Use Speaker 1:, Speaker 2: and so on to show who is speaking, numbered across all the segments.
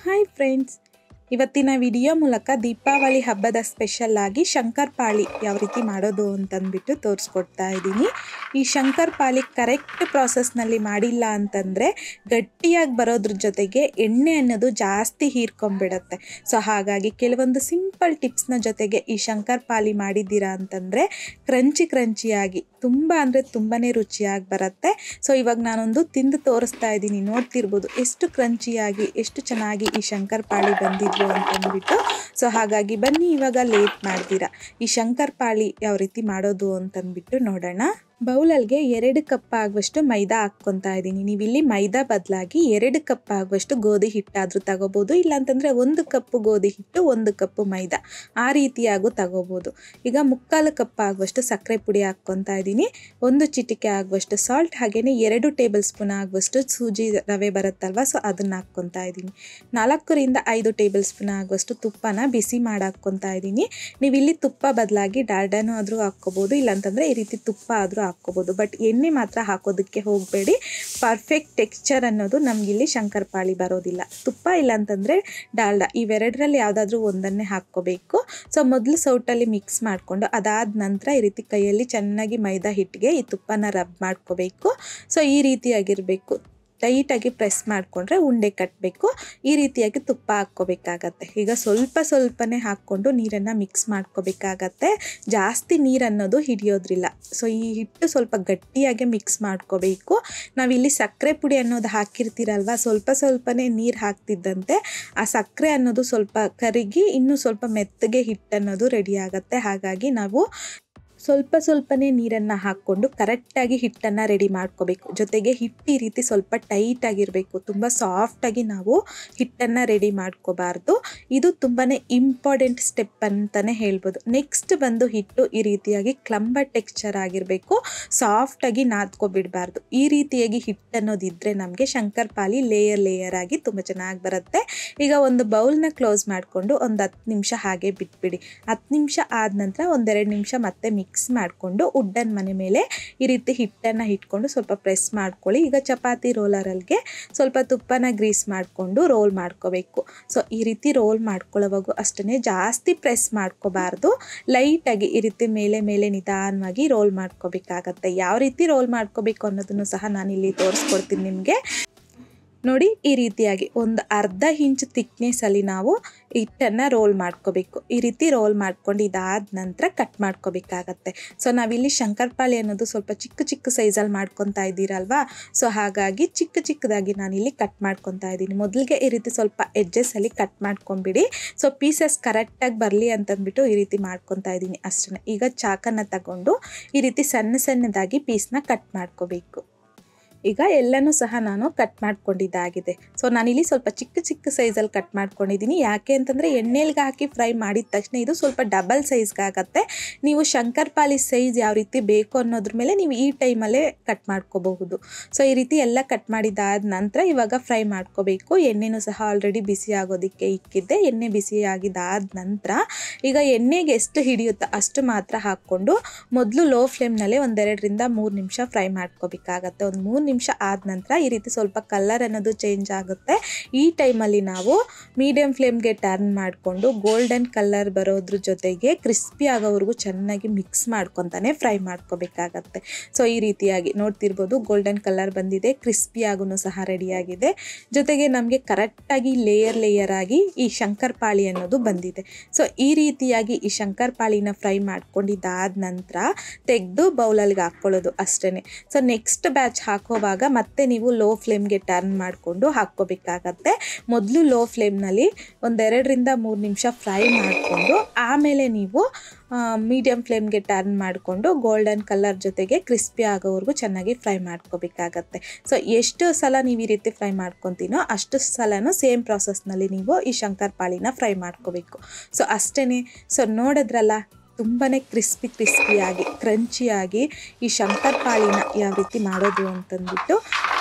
Speaker 1: Hi friends, ಇವತ್ತಿನ video ಮೂಲಕ ದೀಪಾವಳಿ ಹಬ್ಬದ ಸ್ಪೆಷಲ್ ಆಗಿ ಶಂಕರಪಾಳಿ ಯಾವ ರೀತಿ ಮಾಡೋದು ಅಂತಂದ್ಬಿಟ್ಟು ತೋರಿಸ್ಕೊಡ್ತಾ ಇದ್ದೀನಿ. ಈ ಶಂಕರಪಾಳಿ ಕರೆಕ್ಟ್ ಪ್ರಾಸೆಸ್ನಲ್ಲಿ ಮಾಡಿಲ್ಲ ಅಂತಂದರೆ ಗಟ್ಟಿಯಾಗಿ ಬರೋದ್ರ ಜೊತೆಗೆ ಎಣ್ಣೆ ಅನ್ನೋದು ಜಾಸ್ತಿ ಹೀರ್ಕೊಂಡ್ಬಿಡುತ್ತೆ. ಸೊ ಹಾಗಾಗಿ ಕೆಲವೊಂದು ಸಿಂಪಲ್ ಟಿಪ್ಸ್ನ ಜೊತೆಗೆ ಈ ಶಂಕರಪಾಳಿ ಮಾಡಿದ್ದೀರಾ ಅಂತಂದರೆ ಕ್ರಂಚಿಯಾಗಿ ತುಂಬ ಅಂದರೆ ತುಂಬಾ ರುಚಿಯಾಗಿ ಬರುತ್ತೆ. ಸೊ ಇವಾಗ ನಾನೊಂದು ತಿಂದು ತೋರಿಸ್ತಾ ಇದ್ದೀನಿ, ನೋಡ್ತಿರ್ಬೋದು ಎಷ್ಟು ಕ್ರಂಚಿಯಾಗಿ ಎಷ್ಟು ಚೆನ್ನಾಗಿ ಈ ಶಂಕರಪಾಳಿ ಬಂದಿದ್ವು ಅಂತಂದ್ಬಿಟ್ಟು. ಸೊ ಹಾಗಾಗಿ ಬನ್ನಿ ಇವಾಗ ಲೇಟ್ ಮಾಡ್ತೀರಾ ಈ ಶಂಕರಪಾಳಿ ಯಾವ ರೀತಿ ಮಾಡೋದು ಅಂತಂದ್ಬಿಟ್ಟು ನೋಡೋಣ. ಬೌಲಲ್ಗೆ 2 ಕಪ್ ಆಗುವಷ್ಟು ಮೈದಾ ಹಾಕ್ಕೊತಾ ಇದ್ದೀನಿ. ನೀವು ಇಲ್ಲಿ ಮೈದಾ ಬದಲಾಗಿ 2 ಕಪ್ ಆಗುವಷ್ಟು ಗೋಧಿ ಹಿಟ್ಟಾದರೂ ತಗೋಬೋದು, ಇಲ್ಲಾಂತಂದರೆ 1 ಕಪ್ ಗೋಧಿ ಹಿಟ್ಟು 1 ಕಪ್ ಮೈದಾ ಆ ರೀತಿಯಾಗೂ ತಗೋಬೋದು. ಈಗ 3/4 ಕಪ್ ಆಗುವಷ್ಟು ಸಕ್ಕರೆ ಪುಡಿ ಹಾಕ್ಕೊತಾ ಇದ್ದೀನಿ, 1 ಚಿಟಿಕೆ ಆಗುವಷ್ಟು ಸಾಲ್ಟ್, ಹಾಗೆಯೇ 2 ಟೇಬಲ್ ಸ್ಪೂನ್ ಆಗುವಷ್ಟು ಸೂಜಿ ರವೆ ಬರುತ್ತಲ್ವ, ಸೊ ಅದನ್ನು ಹಾಕ್ಕೊತಾ ಇದ್ದೀನಿ. 4ರಿಂದ 5 ಟೇಬಲ್ ಸ್ಪೂನ್ ಆಗುವಷ್ಟು ತುಪ್ಪನ ಬಿಸಿ ಮಾಡಿ ಹಾಕ್ಕೊತಾ ಇದ್ದೀನಿ. ನೀವು ಇಲ್ಲಿ ತುಪ್ಪ ಬದಲಾಗಿ ಡಾಲ್ಡಾನು ಆದರೂ ಹಾಕ್ಕೋಬೋದು, ಇಲ್ಲಾಂತಂದರೆ ಈ ರೀತಿ ತುಪ್ಪ ಆದರೂ ಹಾಕ್ಕೋಬೋದು. ಬಟ್ ಎಣ್ಣೆ ಮಾತ್ರ ಹಾಕೋದಕ್ಕೆ ಹೋಗಬೇಡಿ, ಪರ್ಫೆಕ್ಟ್ ಟೆಕ್ಸ್ಚರ್ ಅನ್ನೋದು ನಮಗಿಲ್ಲಿ ಶಂಕರಪಾಳಿ ಬರೋದಿಲ್ಲ. ತುಪ್ಪ ಇಲ್ಲಾಂತಂದರೆ ಡಾಲ್ಡಾ ಇವೆರಡರಲ್ಲಿ ಯಾವುದಾದ್ರೂ ಒಂದನ್ನೇ ಹಾಕ್ಕೋಬೇಕು. ಸೊ ಮೊದಲು ಸೌಟಲ್ಲಿ ಮಿಕ್ಸ್ ಮಾಡಿಕೊಂಡು ಅದಾದ ನಂತರ ಈ ರೀತಿ ಕೈಯಲ್ಲಿ ಚೆನ್ನಾಗಿ ಮೈದಾ ಹಿಟ್ಟಿಗೆ ಈ ತುಪ್ಪನ ರಬ್ ಮಾಡ್ಕೋಬೇಕು. ಸೊ ಈ ರೀತಿಯಾಗಿರಬೇಕು, ಟೈಟಾಗಿ ಪ್ರೆಸ್ ಮಾಡಿಕೊಂಡ್ರೆ ಉಂಡೆ ಕಟ್ಟಬೇಕು. ಈ ರೀತಿಯಾಗಿ ತುಪ್ಪ ಹಾಕ್ಕೋಬೇಕಾಗತ್ತೆ. ಈಗ ಸ್ವಲ್ಪನೇ ಹಾಕ್ಕೊಂಡು ನೀರನ್ನು ಮಿಕ್ಸ್ ಮಾಡ್ಕೋಬೇಕಾಗತ್ತೆ, ಜಾಸ್ತಿ ನೀರನ್ನೋದು ಹಿಡಿಯೋದ್ರಿಲ್ಲ. ಸೊ ಈ ಹಿಟ್ಟು ಸ್ವಲ್ಪ ಗಟ್ಟಿಯಾಗಿ ಮಿಕ್ಸ್ ಮಾಡ್ಕೋಬೇಕು. ನಾವಿಲ್ಲಿ ಸಕ್ಕರೆ ಪುಡಿ ಅನ್ನೋದು ಹಾಕಿರ್ತೀರಲ್ವ, ಸ್ವಲ್ಪನೇ ನೀರು ಹಾಕ್ತಿದ್ದಂತೆ ಆ ಸಕ್ಕರೆ ಅನ್ನೋದು ಸ್ವಲ್ಪ ಕರಗಿ ಇನ್ನೂ ಸ್ವಲ್ಪ ಮೆತ್ತಗೆ ಹಿಟ್ಟನ್ನೋದು ರೆಡಿ ಆಗುತ್ತೆ. ಹಾಗಾಗಿ ನಾವು ಸ್ವಲ್ಪನೇ ನೀರನ್ನು ಹಾಕ್ಕೊಂಡು ಕರೆಕ್ಟಾಗಿ ಹಿಟ್ಟನ್ನು ರೆಡಿ ಮಾಡ್ಕೋಬೇಕು. ಜೊತೆಗೆ ಹಿಟ್ಟು ಈ ರೀತಿ ಸ್ವಲ್ಪ ಟೈಟಾಗಿರಬೇಕು, ತುಂಬ ಸಾಫ್ಟಾಗಿ ನಾವು ಹಿಟ್ಟನ್ನು ರೆಡಿ ಮಾಡ್ಕೋಬಾರ್ದು. ಇದು ತುಂಬಾ ಇಂಪಾರ್ಟೆಂಟ್ ಸ್ಟೆಪ್ ಅಂತಲೇ ಹೇಳ್ಬೋದು. ನೆಕ್ಸ್ಟ್ ಬಂದು ಹಿಟ್ಟು ಈ ರೀತಿಯಾಗಿ ಕ್ಲಂಬರ್ ಟೆಕ್ಸ್ಚರ್ ಆಗಿರಬೇಕು, ಸಾಫ್ಟಾಗಿ ನಾದ್ಕೊಬಿಡಬಾರ್ದು. ಈ ರೀತಿಯಾಗಿ ಹಿಟ್ಟನ್ನೋದಿದ್ದರೆ ನಮಗೆ ಶಂಕರಪಾಳಿ ಲೇಯರ್ ಆಗಿ ತುಂಬ ಚೆನ್ನಾಗಿ ಬರುತ್ತೆ. ಈಗ ಒಂದು ಬೌಲ್ನ ಕ್ಲೋಸ್ ಮಾಡಿಕೊಂಡು ಒಂದು 10 ನಿಮಿಷ ಹಾಗೆ ಬಿಟ್ಬಿಡಿ. 10 ನಿಮಿಷ ಆದ ನಂತರ 1-2 ನಿಮಿಷ ಮತ್ತೆ ಮಿಕ್ಸ್ ಮಾಡಿಕೊಂಡು ಉಡ್ಡನ್ ಮನೆ ಮೇಲೆ ಈ ರೀತಿ ಹಿಟ್ಟನ್ನು ಇಟ್ಕೊಂಡು ಸ್ವಲ್ಪ ಪ್ರೆಸ್ ಮಾಡ್ಕೊಳ್ಳಿ. ಈಗ ಚಪಾತಿ ರೋಲರಲ್ಗೆ ಸ್ವಲ್ಪ ತುಪ್ಪನ ಗ್ರೀಸ್ ಮಾಡಿಕೊಂಡು ರೋಲ್ ಮಾಡ್ಕೋಬೇಕು. ಸೊ ಈ ರೀತಿ ರೋಲ್ ಮಾಡ್ಕೊಳ್ಳೋವಾಗೂ ಅಷ್ಟೇ ಜಾಸ್ತಿ ಪ್ರೆಸ್ ಮಾಡ್ಕೋಬಾರ್ದು, ಲೈಟಾಗಿ ಈ ರೀತಿ ಮೇಲೆ ನಿಧಾನವಾಗಿ ರೋಲ್ ಮಾಡ್ಕೋಬೇಕಾಗತ್ತೆ. ಯಾವ ರೀತಿ ರೋಲ್ ಮಾಡ್ಕೋಬೇಕು ಅನ್ನೋದನ್ನು ಸಹ ನಾನಿಲ್ಲಿ ತೋರಿಸ್ಕೊಡ್ತೀನಿ ನಿಮಗೆ. ನೋಡಿ, ಈ ರೀತಿಯಾಗಿ ಒಂದು ಅರ್ಧ ಇಂಚ್ ಥಿಕ್ನೆಸ್ಸಲ್ಲಿ ನಾವು ಹಿಟ್ಟನ್ನು ರೋಲ್ ಮಾಡ್ಕೋಬೇಕು. ಈ ರೀತಿ ರೋಲ್ ಮಾಡ್ಕೊಂಡು ಇದಾದ ನಂತರ ಕಟ್ ಮಾಡ್ಕೋಬೇಕಾಗತ್ತೆ. ಸೊ ನಾವಿಲ್ಲಿ ಶಂಕರಪಾಳಿ ಅನ್ನೋದು ಸ್ವಲ್ಪ ಚಿಕ್ಕ ಸೈಜಲ್ಲಿ ಮಾಡ್ಕೊತಾ ಇದ್ದೀರಲ್ವಾ, ಸೊ ಹಾಗಾಗಿ ಚಿಕ್ಕದಾಗಿ ನಾನಿಲ್ಲಿ ಕಟ್ ಮಾಡ್ಕೊತಾ ಇದ್ದೀನಿ. ಮೊದಲಿಗೆ ಈ ರೀತಿ ಸ್ವಲ್ಪ ಎಡ್ಜಸ್ಸಲ್ಲಿ ಕಟ್ ಮಾಡ್ಕೊಂಬಿಡಿ. ಸೊ ಪೀಸಸ್ ಕರೆಕ್ಟಾಗಿ ಬರಲಿ ಅಂತಂದ್ಬಿಟ್ಟು ಈ ರೀತಿ ಮಾಡ್ಕೊತಾ ಇದ್ದೀನಿ ಅಷ್ಟೇ. ಈಗ ಚಾಕನ್ನು ತಗೊಂಡು ಈ ರೀತಿ ಸಣ್ಣದಾಗಿ ಪೀಸ್ನ ಕಟ್ ಮಾಡ್ಕೋಬೇಕು. ಈಗ ಎಲ್ಲನೂ ಸಹ ನಾನು ಕಟ್ ಮಾಡ್ಕೊಂಡಿದ್ದಾಗಿದೆ. ಸೊ ನಾನಿಲ್ಲಿ ಸ್ವಲ್ಪ ಚಿಕ್ಕ ಸೈಜಲ್ಲಿ ಕಟ್ ಮಾಡ್ಕೊಂಡಿದ್ದೀನಿ. ಯಾಕೆ ಅಂತಂದರೆ ಎಣ್ಣೆಲ್ಗೆ ಹಾಕಿ ಫ್ರೈ ಮಾಡಿದ ತಕ್ಷಣ ಇದು ಸ್ವಲ್ಪ ಡಬಲ್ ಸೈಜ್ಗಾಗತ್ತೆ. ನೀವು ಶಂಕರಪಾಳಿ ಸೈಜ್ ಯಾವ ರೀತಿ ಬೇಕು ಅನ್ನೋದ್ರ ಮೇಲೆ ನೀವು ಈ ಟೈಮಲ್ಲೇ ಕಟ್ ಮಾಡ್ಕೋಬಹುದು. ಸೊ ಈ ರೀತಿ ಎಲ್ಲ ಕಟ್ ಮಾಡಿದಾದ ನಂತರ ಇವಾಗ ಫ್ರೈ ಮಾಡ್ಕೋಬೇಕು. ಎಣ್ಣೆನೂ ಸಹ ಆಲ್ರೆಡಿ ಬಿಸಿ ಆಗೋದಕ್ಕೆ ಇಕ್ಕಿದ್ದೆ. ಎಣ್ಣೆ ಬಿಸಿ ಆಗಿದ್ದಾದ ನಂತರ ಈಗ ಎಣ್ಣೆಗೆ ಎಷ್ಟು ಹಿಡಿಯುತ್ತೋ ಅಷ್ಟು ಮಾತ್ರ ಹಾಕ್ಕೊಂಡು ಮೊದಲು ಲೋ ಫ್ಲೇಮ್ನಲ್ಲೇ 1-2ರಿಂದ 3 ನಿಮಿಷ ಫ್ರೈ ಮಾಡ್ಕೋಬೇಕಾಗತ್ತೆ. ಒಂದು 3 ನಿಮಿಷ ಆದ ನಂತರ ಈ ರೀತಿ ಸ್ವಲ್ಪ ಕಲರ್ ಅನ್ನೋದು ಚೇಂಜ್ ಆಗುತ್ತೆ. ಈ ಟೈಮಲ್ಲಿ ನಾವು ಮೀಡಿಯಂ ಫ್ಲೇಮ್ಗೆ ಟರ್ನ್ ಮಾಡಿಕೊಂಡು ಗೋಲ್ಡನ್ ಕಲರ್ ಬರೋದ್ರ ಜೊತೆಗೆ ಕ್ರಿಸ್ಪಿ ಆಗೋವರೆಗೂ ಚೆನ್ನಾಗಿ ಮಿಕ್ಸ್ ಮಾಡ್ಕೊತಾನೆ ಫ್ರೈ ಮಾಡ್ಕೋಬೇಕಾಗತ್ತೆ. ಸೊ ಈ ರೀತಿಯಾಗಿ ನೋಡ್ತಿರ್ಬೋದು, ಗೋಲ್ಡನ್ ಕಲರ್ ಬಂದಿದೆ, ಕ್ರಿಸ್ಪಿ ಆಗೂ ಸಹ ರೆಡಿಯಾಗಿದೆ. ಜೊತೆಗೆ ನಮಗೆ ಕರೆಕ್ಟಾಗಿ ಲೇಯರ್ ಆಗಿ ಈ ಶಂಕರಪಾಳಿ ಅನ್ನೋದು ಬಂದಿದೆ. ಸೊ ಈ ರೀತಿಯಾಗಿ ಈ ಶಂಕರಪಾಳಿನ ಫ್ರೈ ಮಾಡ್ಕೊಂಡಿದ್ದಾದ ನಂತರ ತೆಗೆದು ಬೌಲಲ್ಗೆ ಹಾಕ್ಕೊಳ್ಳೋದು ಅಷ್ಟೇ. ಸೊ ನೆಕ್ಸ್ಟ್ ಬ್ಯಾಚ್ ಹಾಕೋವಾಗ ಮತ್ತೆ ನೀವು ಲೋ ಫ್ಲೇಮ್ಗೆ ಟರ್ನ್ ಮಾಡಿಕೊಂಡು ಹಾಕ್ಕೋಬೇಕಾಗತ್ತೆ. ಮೊದಲು ಲೋ ಫ್ಲೇಮ್ನಲ್ಲಿ 1-2ರಿಂದ 3 ನಿಮಿಷ ಫ್ರೈ ಮಾಡಿಕೊಂಡು ಆಮೇಲೆ ನೀವು ಮೀಡಿಯಂ ಫ್ಲೇಮ್ಗೆ ಟರ್ನ್ ಮಾಡಿಕೊಂಡು ಗೋಲ್ಡನ್ ಕಲರ್ ಜೊತೆಗೆ ಕ್ರಿಸ್ಪಿ ಆಗೋವರೆಗೂ ಚೆನ್ನಾಗಿ ಫ್ರೈ ಮಾಡ್ಕೋಬೇಕಾಗತ್ತೆ. ಸೊ ಎಷ್ಟು ಸಲ ನೀವು ಈ ರೀತಿ ಫ್ರೈ ಮಾಡ್ಕೊತೀನೋ ಅಷ್ಟು ಸಲನೂ ಸೇಮ್ ಪ್ರಾಸೆಸ್ನಲ್ಲಿ ನೀವು ಈ ಶಂಕರಪಾಳಿನ ಫ್ರೈ ಮಾಡ್ಕೋಬೇಕು. ಸೊ ಅಷ್ಟೇ. ಸೊ ನೋಡಿದ್ರಲ್ಲ ತುಂಬಾ ಕ್ರಿಸ್ಪಿಯಾಗಿ ಕ್ರಂಚಿಯಾಗಿ ಈ ಶಂಕರಪಾಳಿನ ಯಾವ ರೀತಿ ಮಾಡೋದು ಅಂತಂದ್ಬಿಟ್ಟು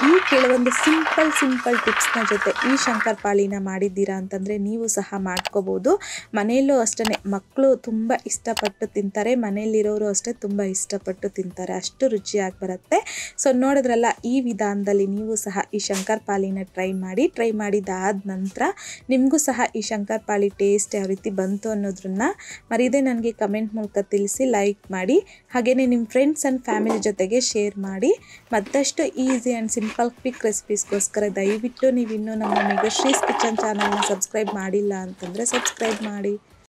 Speaker 1: ಈ ಕೆಲವೊಂದು ಸಿಂಪಲ್ ಟಿಪ್ಸ್ನ ಜೊತೆ ಈ ಶಂಕರಪಾಳಿನ ಮಾಡಿದ್ದೀರಾ ಅಂತಂದರೆ ನೀವು ಸಹ ಮಾಡ್ಕೋಬೋದು. ಮನೆಯಲ್ಲೂ ಅಷ್ಟೇ ಮಕ್ಕಳು ತುಂಬ ಇಷ್ಟಪಟ್ಟು ತಿಂತಾರೆ, ಮನೆಯಲ್ಲಿರೋರು ಅಷ್ಟೇ ತುಂಬ ಇಷ್ಟಪಟ್ಟು ತಿಂತಾರೆ, ಅಷ್ಟು ರುಚಿಯಾಗಿ ಬರುತ್ತೆ. ಸೊ ನೋಡಿದ್ರಲ್ಲ, ಈ ವಿಧಾನದಲ್ಲಿ ನೀವು ಸಹ ಈ ಶಂಕರಪಾಳಿನ ಟ್ರೈ ಮಾಡಿದಾದ ನಂತರ ನಿಮಗೂ ಸಹ ಈ ಶಂಕರಪಾಳಿ ಟೇಸ್ಟ್ ಯಾವ ರೀತಿ ಬಂತು ಅನ್ನೋದನ್ನ ಮರೀದೆ ನನಗೆ ಕಮೆಂಟ್ ಮೂಲಕ ತಿಳಿಸಿ, ಲೈಕ್ ಮಾಡಿ, ಹಾಗೆಯೇ ನಿಮ್ಮ ಫ್ರೆಂಡ್ಸ್ ಆ್ಯಂಡ್ ಫ್ಯಾಮಿಲಿ ಜೊತೆಗೆ ಶೇರ್ ಮಾಡಿ. ಮತ್ತಷ್ಟು ಈಸಿ ಆ್ಯಂಡ್ ಸಿಂಪಲ್ ಕ್ವಿಕ್ ರೆಸಿಪೀಸ್ಗೋಸ್ಕರ ದಯವಿಟ್ಟು ನೀವು ಇನ್ನೂ ನಮ್ಮ ಮೆಗಾಶ್ರೀಸ್ ಕಿಚನ್ ಚಾನಲ್ನ ಸಬ್ಸ್ಕ್ರೈಬ್ ಮಾಡಿಲ್ಲ ಅಂತಂದರೆ ಸಬ್ಸ್ಕ್ರೈಬ್ ಮಾಡಿ.